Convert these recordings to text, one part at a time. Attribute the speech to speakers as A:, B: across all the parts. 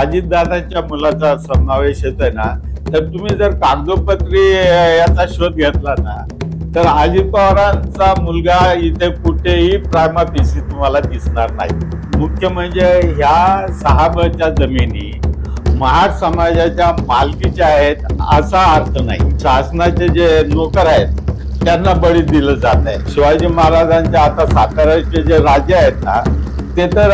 A: अजितदादांच्या मुलाचा समावेश येतोय ना, तर तुम्ही जर कागदोपत्री याचा शोध घेतला ना, तर अजित पवारांचा मुलगा इथे कुठेही प्रायमाफिसी तुम्हाला दिसणार नाही। मुख्य म्हणजे ह्या 6 जमिनी महार समाजाच्या मालकीच्या आहेत असा अर्थ नाही। शासनाचे जे नोकर आहेत त्यांना बळी दिलं जात आहे। शिवाजी महाराजांच्या आता साताऱ्याचे जे राजे आहेत ना, ते तर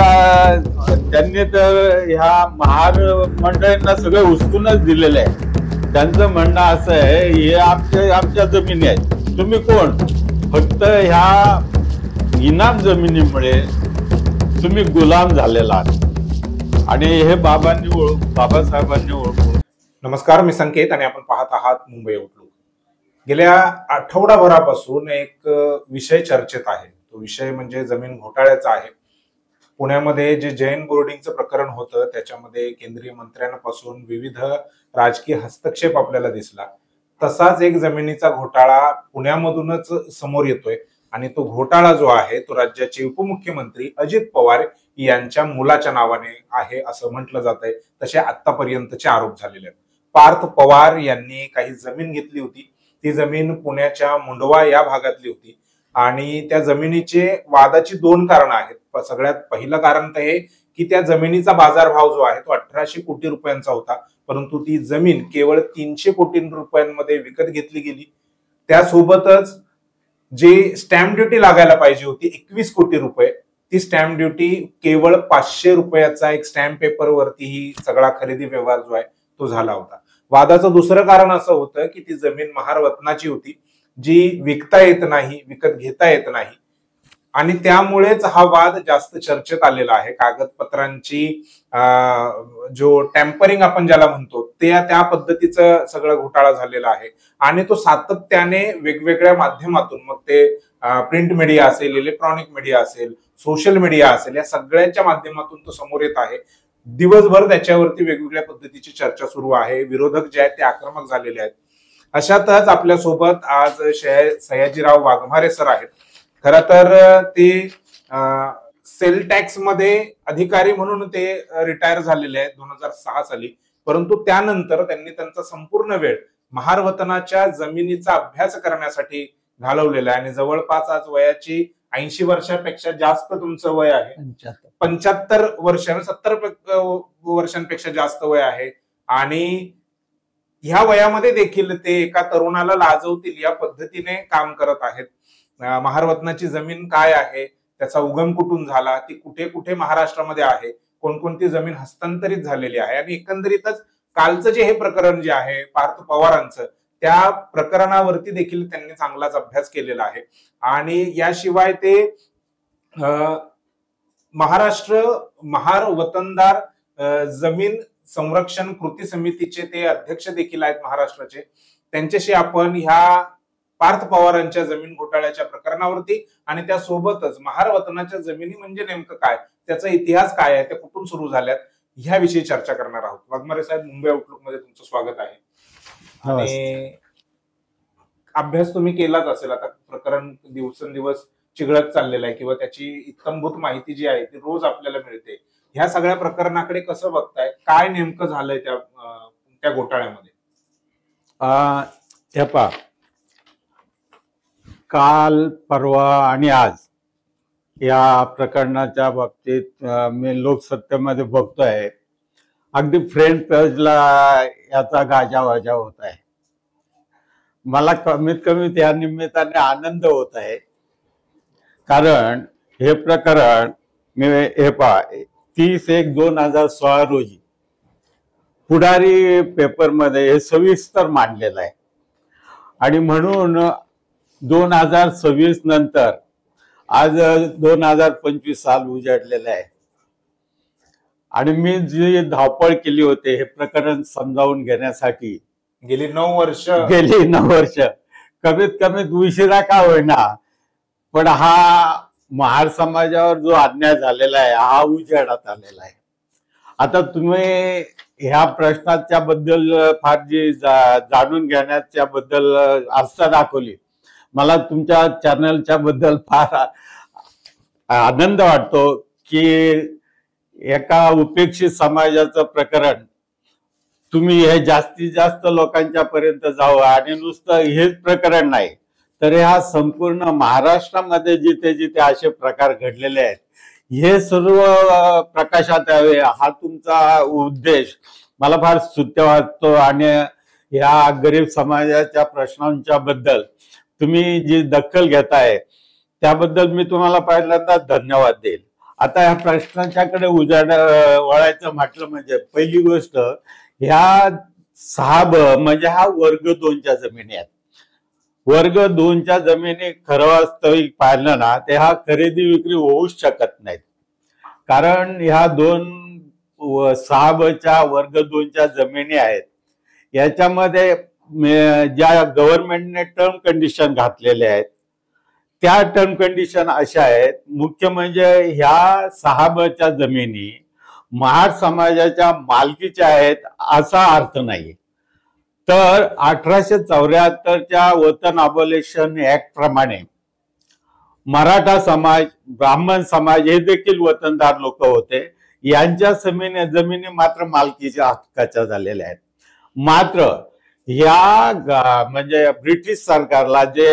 A: त्यांनी तर ह्या महार मंडळींना सगळे उचलूनच दिलेले आहे। त्यांचं म्हणणं असं आहे, हे आमच्या जमिनी आहेत, तुम्ही कोण? फक्त ह्या इनाम जमिनीमुळे तुम्ही गुलाम झालेला आहात आणि हे बाबासाहेबांनी ओळखून।
B: नमस्कार, मी संकेत आणि आपण पाहत आहात मुंबई आउटलुक। गेल्या आठवडाभरापासून एक विषय चर्चेत आहे, तो विषय म्हणजे जमीन घोटाळ्याचा आहे। पुण्यामध्ये जे जैन बोर्डिंगचं प्रकरण होतं त्याच्यामध्ये केंद्रीय मंत्र्यांपासून विविध राजकीय हस्तक्षेप आपल्याला दिसला। तसाच एक जमिनीचा घोटाळा पुण्यामधूनच समोर येतोय आणि तो घोटाळा जो आहे तो राज्याचे उपमुख्यमंत्री अजित पवार यांच्या मुलाच्या नावाने आहे असं म्हटलं जात आहे। तसे आतापर्यंतचे आरोप झालेले आहेत। पार्थ पवार यांनी काही जमीन घेतली होती, ती जमीन पुण्याच्या मुंडवा या भागातली होती आणि त्या जमिनीचे वादाची 2 कारणं आहेत। सगळ्यात पहिलं कारण तर हे की त्या जमिनीचा बाजारभाव जो आहे तो 1800 कोटी रुपयांचा होता, परंतु ती जमीन केवळ 300 कोटी रुपयांमध्ये विकत घेतली गेली। त्यासोबतच जे स्टॅम्प ड्युटी लागायला पाहिजे होती 21 कोटी रुपये, ती स्टॅम्प ड्युटी केवळ 500 रुपयाचा एक स्टॅम्प पेपर वरती ही सगळा खरेदी व्यवहार जो आहे तो झाला होता। वादाचं दुसरं कारण असं होतं की ती जमीन महारवतनाची होती, जी विकता येत नाही, विकत घेता येत नाही आणि त्यामुळेच हा वाद जास्त चर्चेत आलेला आहे। कागदपत्रांची जो टॅम्परिंग आपण ज्याला म्हणतो त्या पद्धतीचं सगळं घोटाळा झालेला आहे आणि तो सातत्याने वेगवेगळ्या माध्यमातून, मग ते प्रिंट मीडिया असेल, इलेक्ट्रॉनिक मीडिया असेल, सोशल मीडिया असेल, या सगळ्यांच्या माध्यमातून तो समोर येत आहे। दिवसभर त्याच्यावरती वेगवेगळ्या पद्धतीची चर्चा सुरू आहे। विरोधक जे आहेत ते आक्रमक झालेले आहेत। अशातच आपल्यासोबत आज सयाजीराव वाघमारे सर आहेत। खरं तर ते सेल टॅक्स मध्ये अधिकारी म्हणून ते रिटायर झालेले आहेत 2006 साली, परंतु त्यानंतर त्यांनी त्यांचा संपूर्ण वेळ महार वतनाच्या जमिनीचा अभ्यास करण्यासाठी घालवलेला आहे आणि जवळपास आज वयाची 80 वर्षापेक्षा जास्त तुमचं वय आहे, 75 वर्ष, 70 वर्षांपेक्षा जास्त वय आहे आणि ह्या वयामध्ये देखील ते एका तरुणाला लाजवतील या पद्धतीने काम करत आहेत। महारवतनाची जमीन काय आहे, त्याचा उगम कुठून झाला, ती कुठे कुठे महाराष्ट्रामध्ये आहे, कोणकोणती जमीन हस्तांतरित झालेली आहे आणि एकंदरीतच कालचं जे हे प्रकरण जे आहे पार्थ पवारांचं, त्या प्रकरणावरती देखील त्यांनी चांगलाच अभ्यास केलेला आहे आणि याशिवाय ते महाराष्ट्र महार वतनदार जमीन संरक्षण कृती समितीचे ते अध्यक्ष देखील आहेत महाराष्ट्राचे। त्यांच्याशी आपण ह्या पार्थ पवारांच्या जमीन घोटाळ्याच्या प्रकरणावरती आणि त्यासोबतच महार वतनाच्या जमिनी म्हणजे नेमकं काय, त्याचा इतिहास काय आहे, त्या कुठून सुरू झाल्यात, ह्याविषयी चर्चा करणार आहोत। वाघमारे साहेब, मुंबई आउटलुक मध्ये तुमचं स्वागत आहे। आणि अभ्यास तुम्ही केलाच असेल, आता प्रकरण दिवसेंदिवस चिघळत चाललेलं आहे किंवा त्याची इत्थंभूत माहिती जी आहे ती रोज आपल्याला मिळते। ह्या सगळ्या प्रकरणाकडे कसं बघताय, काय नेमकं झालंय त्या घोटाळ्यामध्ये?
A: काल, परवा आणि आज या प्रकरणाच्या बाबतीत मी लोकसत्तेमध्ये बघतोय, अगदी फ्रंट पेजला याचा गाजावाजा होत आहे। मला कमीत कमी त्या निमित्ताने आनंद होत आहे, कारण हे प्रकरण मी 30/1/2016 रोजी पुढारी पेपरमध्ये हे सविस्तर मांडलेलं आहे आणि म्हणून 2026 नंतर आज 2025 साल उजाडलेलं आहे आणि मी जी धावपळ केली होती हे प्रकरण समजावून घेण्यासाठी
B: गेली 9 वर्ष,
A: कमीत कमीत उशिरा का होईना, पण हा महार समाजावर जो अन्याय झालेला आहे हा उजेडात आलेला आहे। आता तुम्ही ह्या प्रश्नाच्या बद्दल फार जी जाणून घेण्याच्या बद्दल आस्था दाखवली, मला तुमच्या चॅनलच्या बद्दल फार आनंद वाटतो की एका उपेक्षित समाजाचं प्रकरण तुम्ही हे जास्तीत जास्त लोकांच्या पर्यंत जावं, आणि नुसतं हेच प्रकरण नाही तर ह्या संपूर्ण महाराष्ट्रामध्ये जिथे जिथे असे प्रकार घडलेले आहेत हे सर्व प्रकाशात यावे हा तुमचा उद्देश मला फार स्तुत्य वाटतो. आणि या गरीब समाजाच्या प्रश्नांच्या बद्दल तुम्ही जी दखल घेताय त्याबद्दल मी तुम्हाला पहिल्यांदा धन्यवाद देईल. आता या प्रश्नांच्याकडे वळायचं म्हटलं म्हणजे पहिली गोष्ट, ह्या 6ब म्हणजे हा वर्ग 2च्या जमिनी आहेत. वर्ग 2च्या जमिनी खरं वास्तविक पाहिलं ना ते हा खरेदी विक्री होऊच शकत नाहीत. कारण ह्या 6बच्या वर्ग 2च्या जमिनी आहेत याच्यामध्ये ज्या गव्हर्नमेंटने टर्म कंडिशन घातलेले आहेत त्या टर्म कंडिशन अशा आहेत, मुख्य म्हणजे ह्या 6बच्या जमिनी महार समाजाच्या मालकीच्या आहेत असा अर्थ नाही. तर 1874च्या वतन अबॉलिशन ऍक्ट प्रमाणे मराठा समाज, ब्राह्मण समाज हे देखील वतनदार लोक होते. यांच्या जमिनी मात्र मालकीच्या हक्काच्या झालेल्या आहेत. मात्र ह्या म्हणजे ब्रिटिश सरकारला जे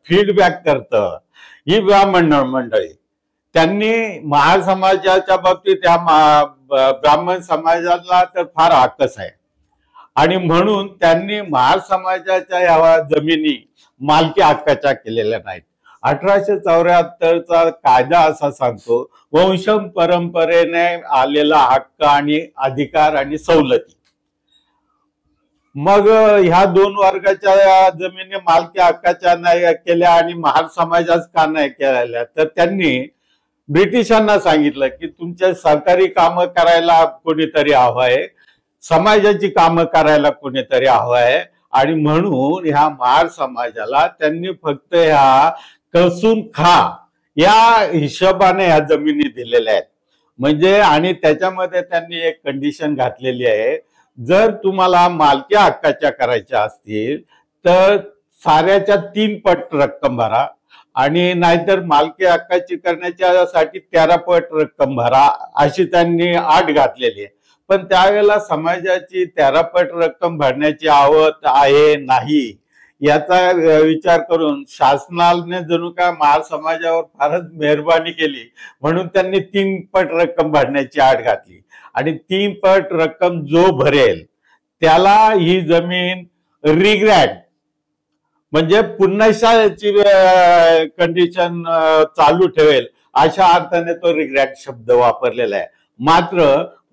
A: फीडबॅक करतं ही ब्राह्मण मंडळी, त्यांनी महार समाजाच्या बाबतीत ह्या ब्राह्मण समाजाला तर फार हक्कच आहे आणि म्हणून त्यांनी महार समाजाच्या ह्या जमिनी मालकी हक्काच्या केलेल्या नाहीत. 1874चा कायदा असा सांगतो, वंश परंपरेने आलेला हक्क आणि अधिकार आणि सवलती. मग ह्या 2 वर्गाच्या जमिनी मालकी हक्काच्या नाही केल्या आणि महार समाजाच का नाही केल्या, तर त्यांनी ब्रिटिशांना सांगितलं की तुमच्या सरकारी कामं करायला कोणीतरी हवं आहे, समाजाची कामं करायला कोणीतरी हवं आहे, आणि म्हणून ह्या महार समाजाला त्यांनी फक्त ह्या कसून खा या हिशोबाने ह्या जमिनी दिलेल्या आहेत. म्हणजे आणि त्याच्यामध्ये त्यांनी एक कंडिशन घातलेली आहे, जर तुम्हाला मालकी हक्काच्या करायच्या असतील तर साऱ्याच्या 3 पट रक्कम भरा, आणि नाहीतर मालकी हक्काची करण्याच्यासाठी 13 पट रक्कम भरा, अशी त्यांनी अट घातलेली आहे. पण त्यावेळेला समाजाची 13 पट रक्कम भरण्याची आवत आहे नाही याचा विचार करून शासनाने जणू काय महार समाजावर फारच मेहरबानी केली, म्हणून त्यांनी 3 पट रक्कम भरण्याची अट घातली. आणि 3 पट रक्कम जो भरेल त्याला ही जमीन रिग्रॅट म्हणजे पुन्हा याची कंडिशन चालू ठेवेल अशा अर्थाने तो रिग्रॅट शब्द वापरलेला आहे. मात्र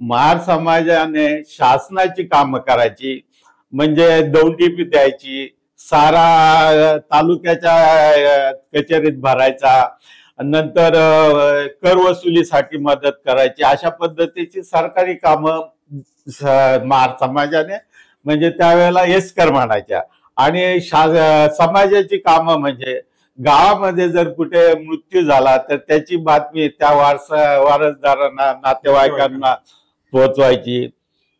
A: महार समाजाने शासनाची कामं करायची म्हणजे दौंडी द्यायची, सारा तालुक्याच्या कचेरीत भरायचा, नंतर कर वसुलीसाठी मदत करायची, अशा पद्धतीची सरकारी कामं महार समाजाने म्हणजे त्यावेळेला एस्कर म्हणायच्या. आणि समाजाची कामं म्हणजे गावामध्ये जर कुठे मृत्यू झाला तर त्याची बातमी त्या वारसदारांना, नातेवाईकांना पोहोचवायची.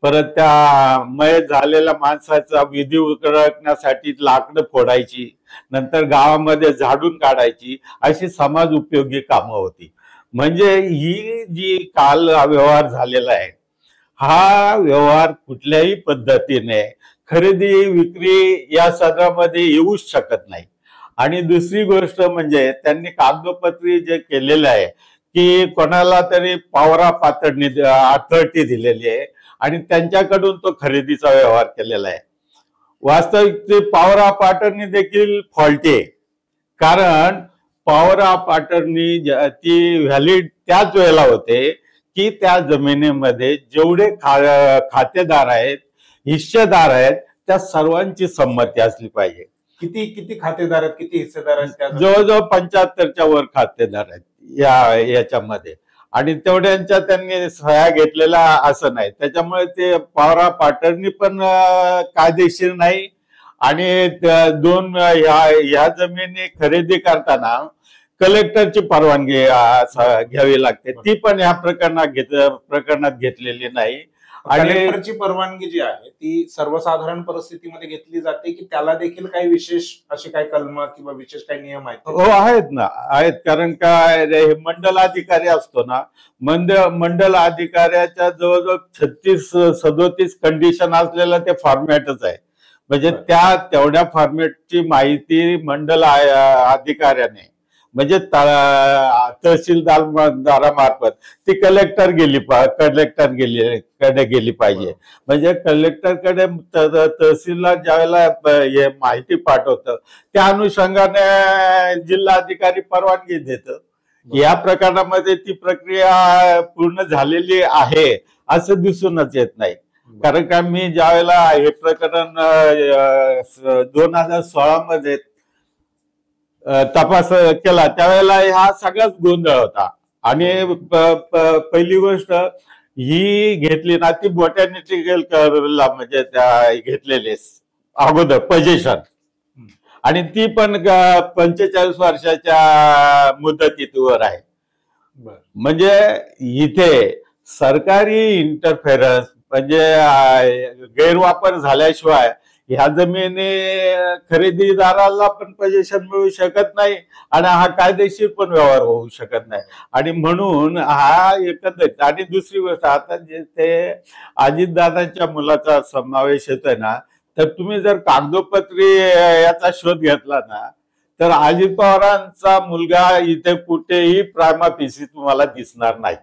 A: परत त्या मयत झालेल्या माणसाचा विधी उरकण्यासाठी लाकडं फोडायची, नंतर गावामध्ये झाडून काढायची, अशी समाज उपयोगी कामं होती. म्हणजे ही जी काल व्यवहार झालेला आहे हा व्यवहार कुठल्याही पद्धतीने खरेदी विक्री या सदरामध्ये येऊच शकत नाही. आणि दुसरी गोष्ट म्हणजे त्यांनी कागदोपत्री जे केलेलं आहे की कोणाला तरी पावरा पातळणी अथॉरिटी दिलेली आहे आणि त्यांच्याकडून तो खरेदीचा व्यवहार केलेला आहे. वास्तविक ते पावरा पाटर्नी देखील फॉल्टी आहे, कारण पावरा पाटर्नी ती व्हॅलिड त्याच वेळेला होते की त्या जमिनीमध्ये जेवढे खातेदार आहेत, हिस्सेदार आहेत, त्या सर्वांची संमती असली पाहिजे.
B: किती किती खातेदार आहेत, किती हिस्सेदार आहेत?
A: जवळजवळ 75च्या वर खातेदार आहेत याच्यामध्ये, आणि तेवढ्यांच्या त्यांनी सह्या घेतलेल्या असं नाही. त्याच्यामुळे ते पावरा पाटर्नी पण कायदेशीर नाही. आणि 2 ह्या जमिनी खरेदी करताना कलेक्टरची परवानगी घ्यावी लागते, ती पण या प्रकरणात घेतलेली नाही. आणि
B: कलेक्टरची परवानगी जी आहे ती सर्वसाधारण परिस्थितीमध्ये घेतली जाते की त्याला देखील काही विशेष असे काही कलम किंवा विशेष काही नियम आहेत?
A: हो आहेत ना, आहेत. कारण काय रे, हे मंडल अधिकारी असतो ना, मंडल अधिकाऱ्याच्या जवळजवळ 36-37 कंडिशन असलेलं ते फॉर्मॅटच आहे. म्हणजे त्या तेवढ्या फॉर्मॅटची माहिती मंडल अधिकाऱ्याने म्हणजे तहसीलदारामार्फत ती कलेक्टर गेली पाहिजे. म्हणजे कलेक्टरकडे तहसीलला ज्यावेळेला हे माहिती पाठवतं त्या अनुषंगाने जिल्हा अधिकारी परवानगी देतं. या प्रकरणामध्ये ती प्रक्रिया पूर्ण झालेली आहे असं दिसूनच येत नाही. कारण का मी ज्यावेळेला हे प्रकरण 2016 मध्ये तपास केला त्यावेळेला हा सगळाच गोंधळ होता. आणि पहिली गोष्ट ही घेतली ना ती बोटॅनिकल म्हणजे त्या घेतलेले अगोदर पोझिशन, आणि ती पण 45 वर्षाच्या मुदतीवर आहे. म्हणजे इथे सरकारी इंटरफेरन्स म्हणजे गैरवापर झाल्याशिवाय ह्या जमिनी खरेदीदाराला पण पोझिशन मिळू शकत नाही आणि हा कायदेशीर पण व्यवहार होऊ शकत नाही. आणि म्हणून हा एकंदरीत. आणि दुसरी गोष्ट, आता जे ते अजितदादांच्या मुलाचा समावेश येतोय ना, तर तुम्ही जर कागदोपत्री याचा शोध घेतला ना तर अजित पवारांचा मुलगा इथे कुठेही प्रायमा फेसी तुम्हाला दिसणार नाही.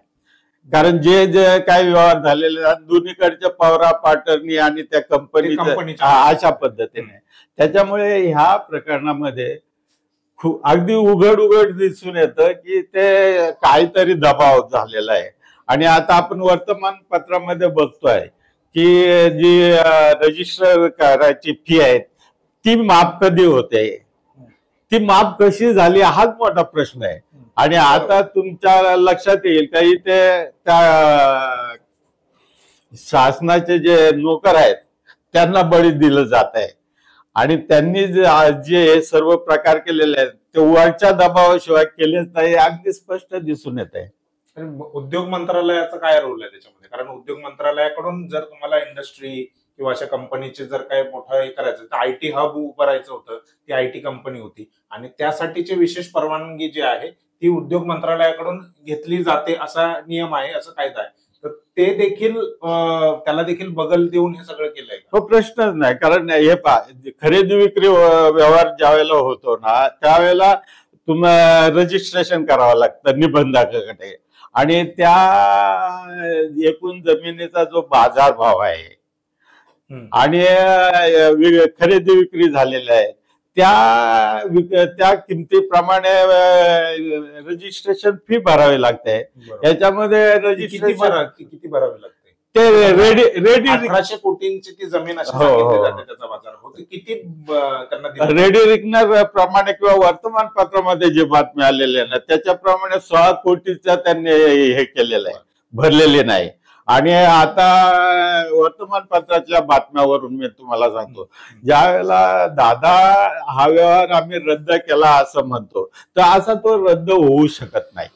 A: कारण जे जे काही व्यवहार झालेले दोन्हीकडच्या पवार पाटर्नी आणि त्या कंपनीच्या अशा पद्धतीने, त्याच्यामुळे ह्या प्रकरणामध्ये खूप अगदी उघड दिसून येतं की ते काहीतरी दबाव झालेला आहे. आणि आता आपण वर्तमानपत्रामध्ये बघतोय की जी रजिस्टर करायची फी आहे ती माफ कधी होते, ती माफ कशी झाली हाच मोठा प्रश्न आहे. आणि आता तुमच्या लक्षात येईल काही ते त्या शासनाचे जे नोकर आहेत त्यांना बळी दिलं जात आहे. आणि त्यांनी जे सर्व प्रकार केलेले आहेत ते वरच्या दबावाशिवाय केलेच नाही, अगदी स्पष्ट दिसून येत आहे.
B: उद्योग मंत्रालयाचा काय रोल आहे त्याच्यामध्ये? कारण उद्योग मंत्रालयाकडून जर तुम्हाला इंडस्ट्री किंवा अशा कंपनीचे जर काही मोठं हे करायचं तर IT हब उभारायचं होतं, ती IT कंपनी होती आणि त्यासाठीची विशेष परवानगी जी आहे ती उद्योग मंत्रालयाकडून घेतली जाते असा नियम आहे, असा कायदा आहे. तर ते देखील त्याला देखील बगल देऊन हे सगळं केलंय?
A: हो, प्रश्नच नाही. कारण हे खरेदी विक्री व्यवहार ज्या वेळेला होतो ना त्यावेळेला तुम्हाला रजिस्ट्रेशन करावं लागतं निबंधकाकडे. आणि त्या एकूण जमिनीचा जो बाजारभाव आहे आणि खरेदी विक्री झालेल्या आहे त्या किमतीप्रमाणे रजिस्ट्रेशन फी भरावी लागते. याच्यामध्ये रजिस्ट्रेशन
B: किती भरावी लागते?
A: ते रेडी
B: 1800 कोटींची ती जमीन अशी सांगितली जाते त्याचा बाजार होते. किती त्यांना
A: रेडी रिकनर प्रमाणे किंवा वर्तमानपत्रामध्ये जे बातमी आलेली ना त्याच्याप्रमाणे 16 कोटीचा त्यांनी हे केलेलं आहे, भरलेले नाही. आणि आता वर्तमानपत्राच्या बातम्यावरून मी तुम्हाला सांगतो, ज्या वेळेला दादा हा व्यवहार आम्ही रद्द केला असं म्हणतो तर असा तो रद्द होऊ शकत नाही.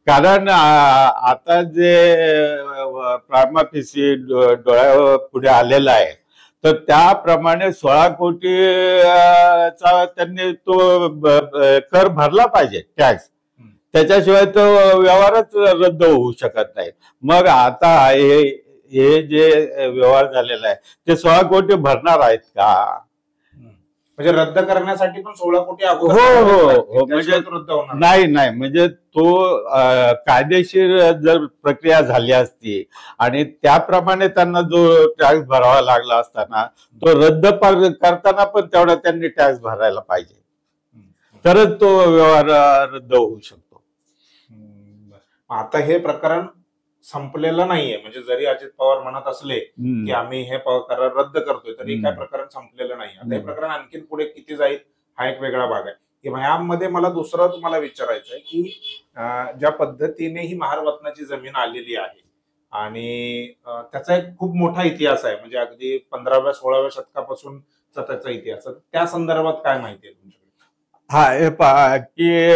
A: कारण आता जे प्रायमा फेसी डोळ्या पुढे आलेला आहे तर त्याप्रमाणे 16 कोटीचा त्यांनी तो कर भरला पाहिजे, टॅक्स. त्याच्याशिवाय तो व्यवहारच रद्द होऊ शकत नाही. मग आता हे जे व्यवहार झालेला आहे ते 16 कोटी भरणार आहेत का?
B: म्हणजे रद्द करण्यासाठी पण 16 कोटी
A: हो, म्हणजे
B: रद्द होणार
A: नाही. म्हणजे तो कायदेशीर जर प्रक्रिया झाली असती आणि त्याप्रमाणे त्यांना जो टॅक्स भरावा लागला असताना तो रद्द करताना पण तेवढा त्यांनी टॅक्स भरायला पाहिजे, तरच तो व्यवहार रद्द होऊ शकतो.
B: आता हे प्रकरण संपलेलं नाहीये. म्हणजे जरी अजित पवार म्हणत असले की आम्ही हे करार रद्द करतोय तरी काय प्रकरण संपलेलं नाही. आता हे प्रकरण आणखीन पुढे किती जाईल हा एक वेगळा भाग आहे. ह्यामध्ये मला दुसरं तुम्हाला विचारायचं आहे की ज्या पद्धतीने ही महारत्नाची जमीन आलेली आहे आणि त्याचा एक खूप मोठा इतिहास आहे. म्हणजे अगदी 15व्या 16व्या शतकापासूनचा त्याचा इतिहास, त्या संदर्भात काय माहिती आहे तुमच्याकडे?
A: हा, हे पहा की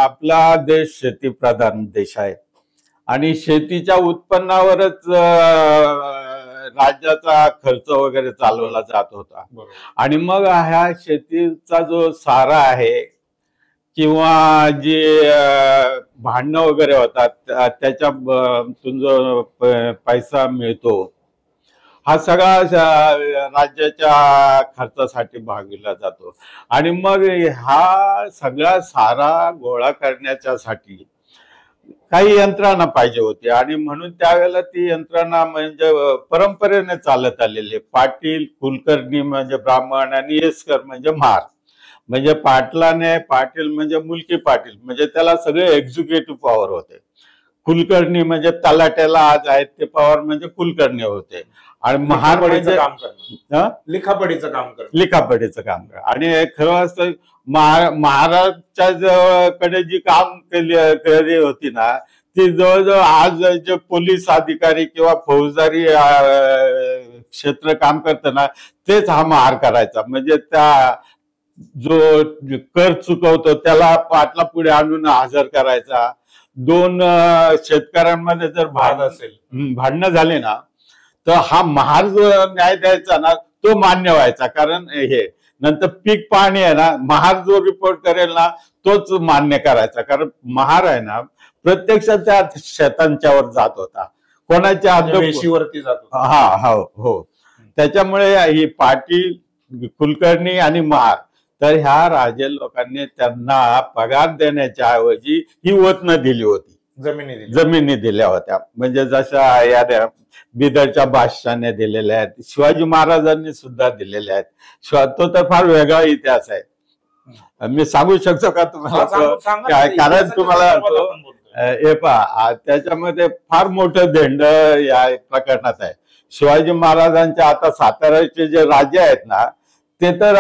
A: आपला देश शेतीप्रधान देश आहे आणि शेतीच्या उत्पन्नावरच राज्याचा खर्च वगैरे चालवला जात होता. आणि मग ह्या शेतीचा जो सारा आहे किंवा जे भांडणं वगैरे होतात त्याच्या जो पैसा मिळतो हा सगळा राज्याच्या खर्चासाठी भागविला जातो. आणि मग हा सगळा सारा गोळा करण्याच्यासाठी काही यंत्रणा पाहिजे होती. आणि म्हणून त्यावेळेला ती यंत्रणा म्हणजे परंपरेने चालत आलेली. पाटील, कुलकर्णी म्हणजे ब्राह्मण आणि येसकर म्हणजे महार. म्हणजे पाटील म्हणजे मुलकी पाटील, म्हणजे त्याला सगळे एक्झिक्युटिव्ह पॉवर होते. कुलकर्णी म्हणजे तलाट्याला आज आहेत ते पॉवर म्हणजे कुलकर्णी होते. आणि महार म्हणजे
B: लिखापडीचं
A: काम कर. आणि खरं असतं महाराजच्या कडे जी काम केली होती ना ती जवळजवळ आज जे पोलीस अधिकारी किंवा फौजदारी क्षेत्र काम करताना तेच हा महार करायचा. म्हणजे त्या जो कर चुकवतो त्याला पाटला पुढे आणून हजर करायचा. दोन शेतकऱ्यांमध्ये जर भांडणं झाले ना तर हा महार जो न्याय द्यायचा ना तो मान्य व्हायचा. कारण हे नंतर पीक पाहणी आहे ना महार जो रिपोर्ट करेल ना तोच मान्य करायचा. कारण महार आहे ना प्रत्यक्षात त्या शेतांच्यावर जात होता, कोणाच्या
B: वेशीवरती जात होता.
A: हा हो. त्याच्यामुळे ही पाटील, कुलकर्णी आणि महार तर ह्या राजे लोकांनी त्यांना पगार देण्याच्या ऐवजी ही वतनं दिली होती, जमिनी दिल्या होत्या. म्हणजे जशा या बिदरच्या बादशाने दिलेल्या आहेत, शिवाजी महाराजांनी सुद्धा दिलेल्या आहेत. तो तर फार वेगळा इतिहास आहे. मी सांगू शकतो का तुम्हाला? कारण तुम्हाला हे पहा त्याच्यामध्ये फार मोठं धेंड या प्रकरणात आहे. शिवाजी महाराजांच्या आता साताऱ्याचे जे राजे आहेत ना ते तर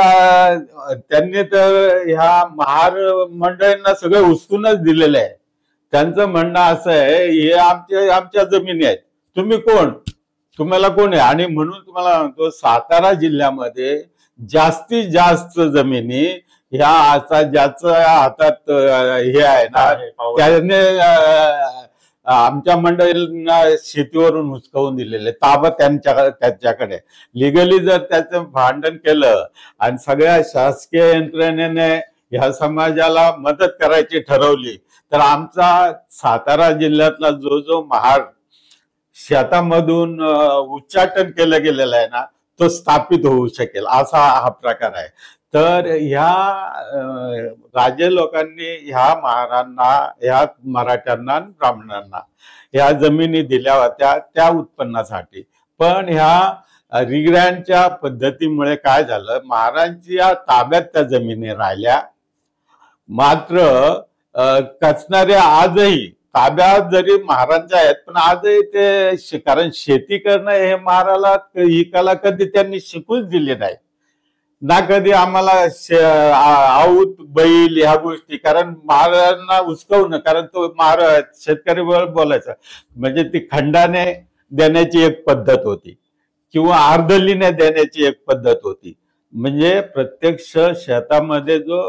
A: त्यांनी तर ह्या महार मंडळींना सगळे उचकूनच दिलेले आहे. त्यांचं म्हणणं असं आहे हे आमच्या जमिनी आहेत, तुम्ही कोण, तुम्हाला कोण आहे. आणि म्हणून तुम्हाला म्हणतो सातारा जिल्ह्यामध्ये जास्तीत जास्त जमिनी ह्या आता ज्याच्या हातात हे आहे ना त्याने आमच्या मंडळींना शेतीवरून हुसकावून दिलेले, ताबा त्यांच्याकडे. लिगली जर त्याचं भांडण केलं आणि सगळ्या शासकीय यंत्रणेने ह्या समाजाला मदत करायची ठरवली तर आमचा सातारा जिल्ह्यातला जो महार शेतामधून उच्चाटन केलं गेलेलं आहे ना तो स्थापित होऊ शकेल असा हा प्रकार आहे. तर ह्या राजे लोकांनी ह्या महारांना, ह्या मराठ्यांना आणि ब्राह्मणांना ह्या जमिनी दिल्या होत्या त्या उत्पन्नासाठी. पण ह्या रिग्रँडच्या पद्धतीमुळे काय झालं, महाराजांच्या ताब्यात त्या जमिनी राहिल्या. मात्र कचनारे आजही ताब्यात जरी महाराजांच्या आहेत पण आजही ते, कारण शेती करणं हे महाराला ही कला कधी त्यांनी शिकूच दिली नाही ना. कधी आम्हाला आऊत बैल ह्या गोष्टी, कारण महाराजांना उचकवणं, कारण तो महाराज शेतकरी बोलायचा म्हणजे ती खंडाने देण्याची एक पद्धत होती किंवा अर्धलीने देण्याची एक पद्धत होती. म्हणजे प्रत्यक्ष शेतामध्ये जो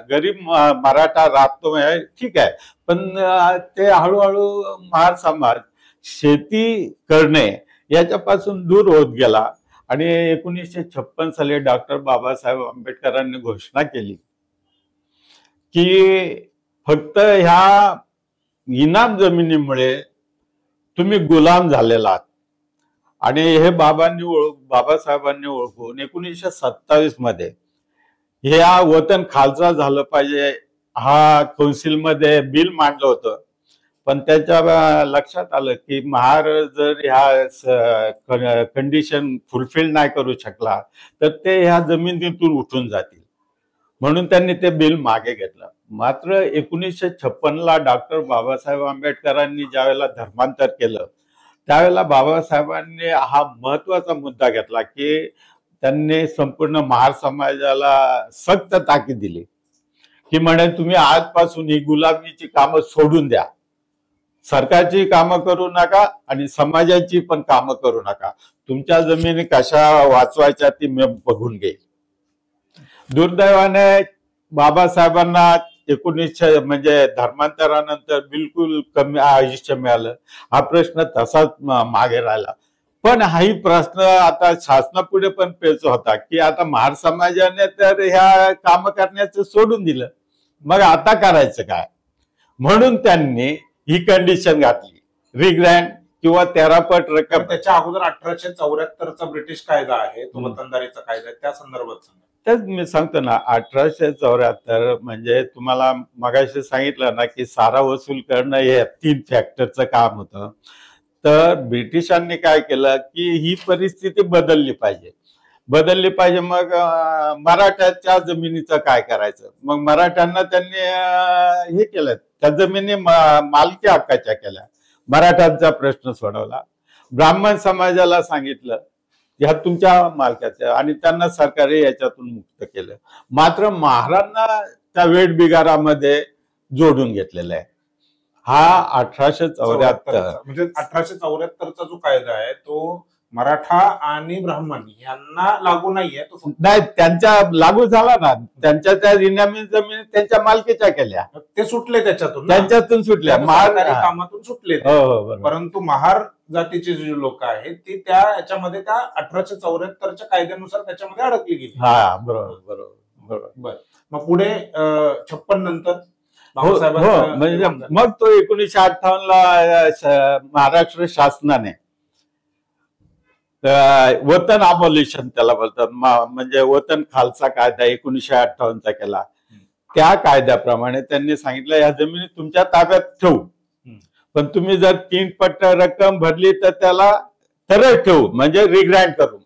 A: गरीब मराठा राबतो ठीक आहे, पण ते हळूहळू महार समाज शेती करणे याच्यापासून दूर होत गेला. आणि 1956 साली डॉक्टर बाबासाहेब आंबेडकरांनी घोषणा केली की फक्त ह्या इनाम जमिनीमुळे तुम्ही गुलाम झालेला आहात. आणि हे बाबासाहेबांनी ओळखून 1927 मध्ये हे वतन खालसा झालं पाहिजे हा कौन्सिलमध्ये बिल मांडलं होतं. पण त्याच्या लक्षात आलं की महार जर ह्या कंडिशन फुलफिल नाही करू शकला तर ते ह्या जमिनीतून उठून जातील, म्हणून त्यांनी ते बिल मागे घेतलं. मात्र 1956ला डॉक्टर बाबासाहेब आंबेडकरांनी ज्यावेळेला धर्मांतर केलं त्यावेळेला बाबासाहेबांनी हा महत्वाचा मुद्दा घेतला की त्यांनी संपूर्ण महार समाजाला सक्त ताकीद दिली की म्हणे तुम्ही आजपासून ही गुलामीची कामं सोडून द्या, सरकारची कामं करू नका आणि समाजाची पण कामं करू नका, तुमच्या जमिनी कशा वाचवायच्या ती मी बघून घेईल. दुर्दैवाने बाबासाहेबांना 1900 म्हणजे धर्मांतरानंतर बिलकुल कमी आयुष्य मिळालं, हा प्रश्न तसाच मागे राहिला. पण हाही प्रश्न आता शासनापुढे पण पेच होता की आता महार समाजाने तर ह्या काम करण्याचं सोडून दिलं, मग आता करायचं काय? म्हणून त्यांनी ही कंडिशन घातली, रिग्रँड किंवा 13 पट रक्कम.
B: त्याच्या अगोदर 1874चा ब्रिटिश कायदा आहे, तो वतनदारीचा कायदा आहे, त्या संदर्भात सांगा.
A: तेच मी सांगतो ना, 1874 म्हणजे तुम्हाला मगाशी सांगितलं ना की सारा वसूल करणं हे 3 फॅक्टरचं काम होतं. तर ब्रिटिशांनी काय केलं की ही परिस्थिती बदलली पाहिजे. मग मराठ्याच्या जमिनीचं काय करायचं? मग मराठ्यांना त्यांनी हे केलं, त्या जमिनी मालकी हक्काच्या केल्या, मराठ्यांचा प्रश्न सोडवला. ब्राह्मण समाजाला सांगितलं ह्या तुमच्या मालकाच्या, आणि त्यांना सरकारी याच्यातून मुक्त केलं. मात्र महारांना त्या वेठबिगारामध्ये जोडून घेतलेलं आहे. हा 1874
B: म्हणजे 1874चा जो कायदा आहे तो मराठा आणि ब्राह्मण यांना लागू नाहीये, तो
A: नाही, त्यांच्या लागू झाला ना, त्यांच्या त्या इनामी जमिनी त्यांच्या मालकीच्या केल्या,
B: ते सुटले त्याच्यातून,
A: त्यांच्यातून सुटल्या,
B: महार कामातून सुटले.
A: हो,
B: परंतु महार जातीचे जे लोक आहेत ती त्या याच्यामध्ये त्या 1874च्या कायद्यानुसार त्याच्यामध्ये अडकली गेली.
A: हा, बरोबर.
B: मग पुढे 56 नंतर
A: म्हणजे मग तो 1958ला महाराष्ट्र शासनाने वतन अबॉलिशन त्याला बोलतात, म्हणजे वतन खालसा कायदा 1958चा केला. त्या कायद्याप्रमाणे त्यांनी सांगितलं या जमिनी तुमच्या ताब्यात ठेवू, पण तुम्ही जर 3 पट रक्कम भरली तर त्याला तरच ठेवू, म्हणजे रिग्रँड करू.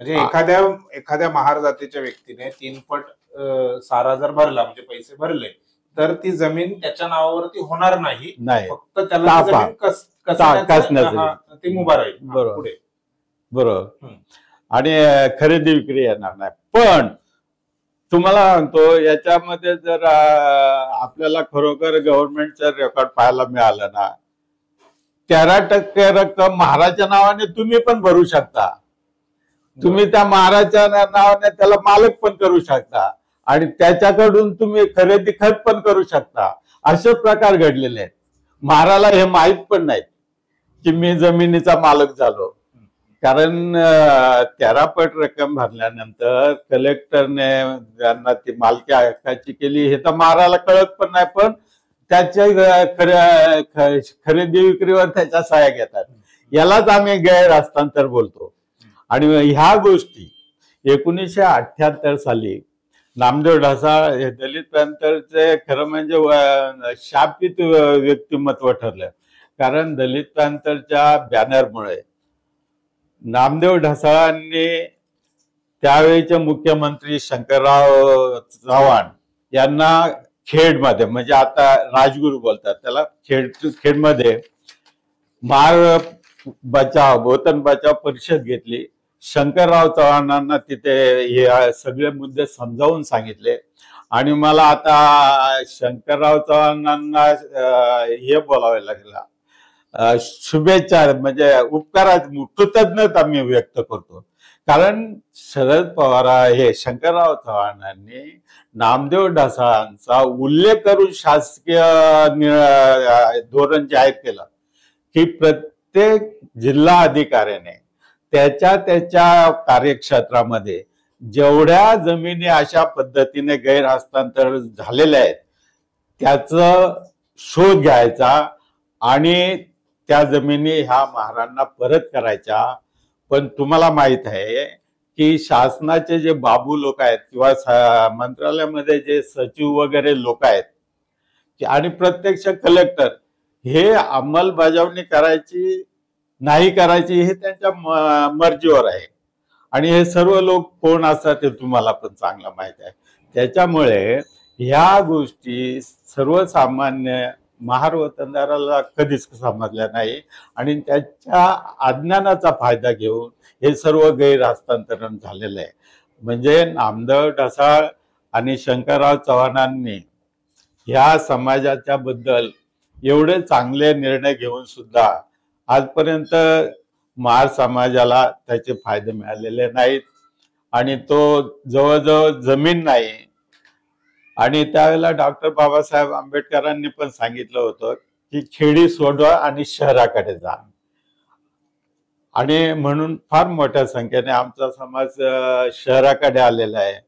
B: म्हणजे एखाद्या महार जातीच्या व्यक्तीने 3 पट सारा जर भरला, म्हणजे पैसे भरले, तर ती जमीन त्याच्या नावावरती होणार नाही, फक्त त्याला ती मुभा राहील.
A: बरोबर. आणि खरेदी विक्री येणार नाही. पण तुम्हाला सांगतो, याच्यामध्ये जर आपल्याला खरोखर गव्हर्नमेंटचं रेकॉर्ड पाहायला मिळालं ना, 13% रक्कम महाराच्या नावाने तुम्ही पण भरू शकता. तुम्ही त्या महाराच्या नावाने त्याला मालक पण करू शकता, आणि त्याच्याकडून तुम्ही खरेदी खत पण करू शकता. असे प्रकार घडलेले आहेत. महाराला हे माहीत पण नाही की मी जमिनीचा मालक झालो, कारण 13 पट रक्कम भरल्यानंतर कलेक्टरने ज्यांना ती मालकी हक्काची केली हे तर महाराला कळत पण नाही, पण त्याच्या खरेदी विक्रीवर त्याच्या सह्या घेतात. यालाच आम्ही गैर हस्तांतर बोलतो. आणि ह्या गोष्टी 1978 साली नामदेव ढसाळ हे दलित पॅंथरचे खरं म्हणजे शापित व्यक्तिमत्व ठरलं. कारण दलित पॅंथरच्या बॅनरमुळे नामदेव ढसाळांनी त्यावेळेचे मुख्यमंत्री शंकरराव चव्हाण यांना खेडमध्ये, म्हणजे आता राजगुरू बोलतात त्याला, खेडमध्ये महार बचाव, वतन बचाव परिषद घेतली. शंकरराव चव्हाणांना तिथे हे सगळे मुद्दे समजावून सांगितले. आणि मला आता शंकरराव चव्हाणांना हे बोलावे लागलं, शुभेच्छा, म्हणजे उपकाराची कृतज्ञता मी व्यक्त करतो. कारण शरद पवार हे शंकरराव चव्हाणांनी नामदेव ढसाळांचा उल्लेख करून शासकीय धोरण जाहीर केलं की प्रत्येक जिल्हा अधिकाऱ्याने त्याच्या कार्यक्षेत्रामध्ये जेवढ्या जमिनी अशा पद्धतीने गैर हस्तांतर झालेल्या आहेत त्याचा शोध घ्यायचा आणि त्या जमिनी ह्या महारांना परत करायच्या. पण तुम्हाला माहित आहे की शासनाचे जे बाबू लोक आहेत किंवा मंत्रालयामध्ये जे सचिव वगैरे लोक आहेत आणि प्रत्यक्ष कलेक्टर हे अंमलबजावणी करायची नाही करायची हे त्यांच्या मर्जीवर आहे. आणि हे सर्व लोक कोण असतात ते तुम्हाला पण चांगलं माहित आहे. त्याच्यामुळे ह्या गोष्टी सर्वसामान्य महार वतनदाराला कधीच समजल्या नाही आणि त्याच्या अज्ञानाचा फायदा घेऊन हे सर्व गैर हस्तांतरण झालेलं आहे. म्हणजे नामदेव ढसाळ आणि शंकरराव चव्हाणांनी ह्या समाजाच्या बद्दल एवढे चांगले निर्णय घेऊन सुद्धा आजपर्यंत महार समाजाला त्याचे फायदे मिळालेले नाहीत. आणि तो जवळजवळ जमीन नाही आणि त्यावेळेला डॉक्टर बाबासाहेब आंबेडकरांनी पण सांगितलं होतं की खेडी सोडवा आणि शहराकडे जा. आणि म्हणून फार मोठ्या संख्येने आमचा समाज शहराकडे आलेला आहे.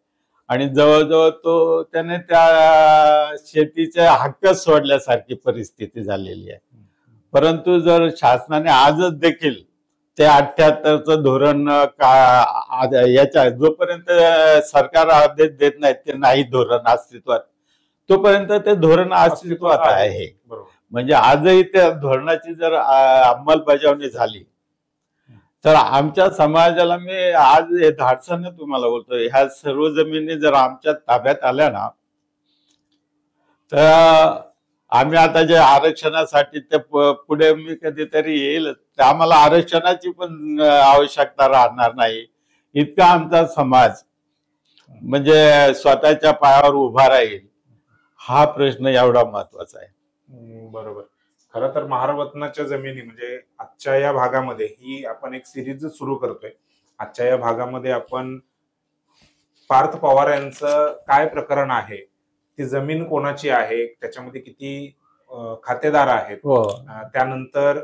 A: आणि जवळजवळ तो त्याने त्या शेतीचे हक्क सोडल्यासारखी परिस्थिती झालेली आहे. परंतु जर शासनाने आजच देखील ते 78चं धोरण याच्या जोपर्यंत सरकार आदेश देत नाहीत ते नाही धोरण अस्तित्वात, तोपर्यंत ते धोरण अस्तित्वात आहे. म्हणजे आजही त्या धोरणाची जर अंमलबजावणी झाली तर आमच्या समाजाला, मी आज हे धाडसाने तुम्हाला बोलतो, ह्या सर्व जमिनी जर आमच्या ताब्यात आल्या ना, तर आम्ही आता जे आरक्षणासाठी ते पुढे मी कधीतरी येईल, तर आम्हाला आरक्षणाची पण आवश्यकता राहणार नाही. इतका आमचा समाज म्हणजे स्वतःच्या पायावर उभा राहील, हा प्रश्न एवढा महत्वाचा आहे.
B: बरोबर. खरं तर महारवतनाच्या जमिनी म्हणजे आजच्या या भागामध्ये ही आपण एक सिरीज सुरू करतोय. आजच्या या भागामध्ये आपण पार्थ पवार यांचं काय प्रकरण आहे, ती जमीन कोणाची आहे, त्याच्यामध्ये किती खातेदार आहेत, त्यानंतर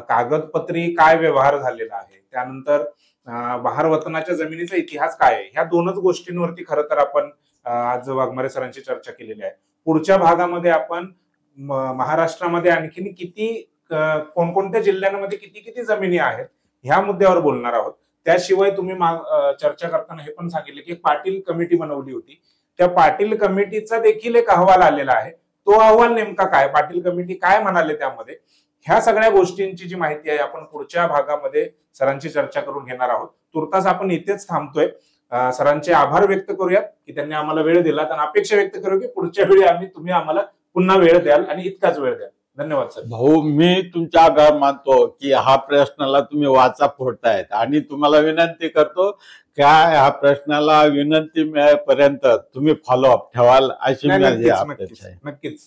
B: कागदपत्री काय व्यवहार झालेला आहे, त्यानंतर महारवतनाच्या जमिनीचा इतिहास काय आहे, ह्या दोनच गोष्टींवरती खरं तर आपण आज वाघमारे सरांची चर्चा केलेली आहे. पुढच्या भागामध्ये आपण महाराष्ट्रामध्ये आणखीन किती कोणकोणत्या जिल्ह्यांमध्ये किती किती जमिनी आहेत ह्या मुद्द्यावर बोलणार आहोत. त्याशिवाय तुम्ही चर्चा करताना हे पण सांगितले की पाटील कमिटी बनवली होती, त्या पाटील कमिटीचा देखील एक अहवाल आलेला आहे. तो अहवाल नेमका काय, पाटील कमिटी काय म्हणाले त्यामध्ये, ह्या सगळ्या गोष्टींची जी माहिती आहे आपण पुढच्या भागामध्ये सरांची चर्चा करून घेणार आहोत. तुर्तास आपण इथेच थांबतोय. सरांचे आभार व्यक्त करूयात की त्यांनी आम्हाला वेळ दिला, आणि अपेक्षा व्यक्त करू की पुढच्या वेळी तुम्ही आम्हाला पुन्हा वेळ द्याल आणि इतकाच वेळ द्याल. धन्यवाद सर.
A: भाऊ, मी तुमचा आभार मानतो की हा प्रश्नाला तुम्ही वाचा फोडतायत, आणि तुम्हाला विनंती करतो काय ह्या प्रश्नाला विनंती मिळेपर्यंत तुम्ही फॉलोअप ठेवाल अशी माझी अपेक्षा आहे.
B: नक्कीच.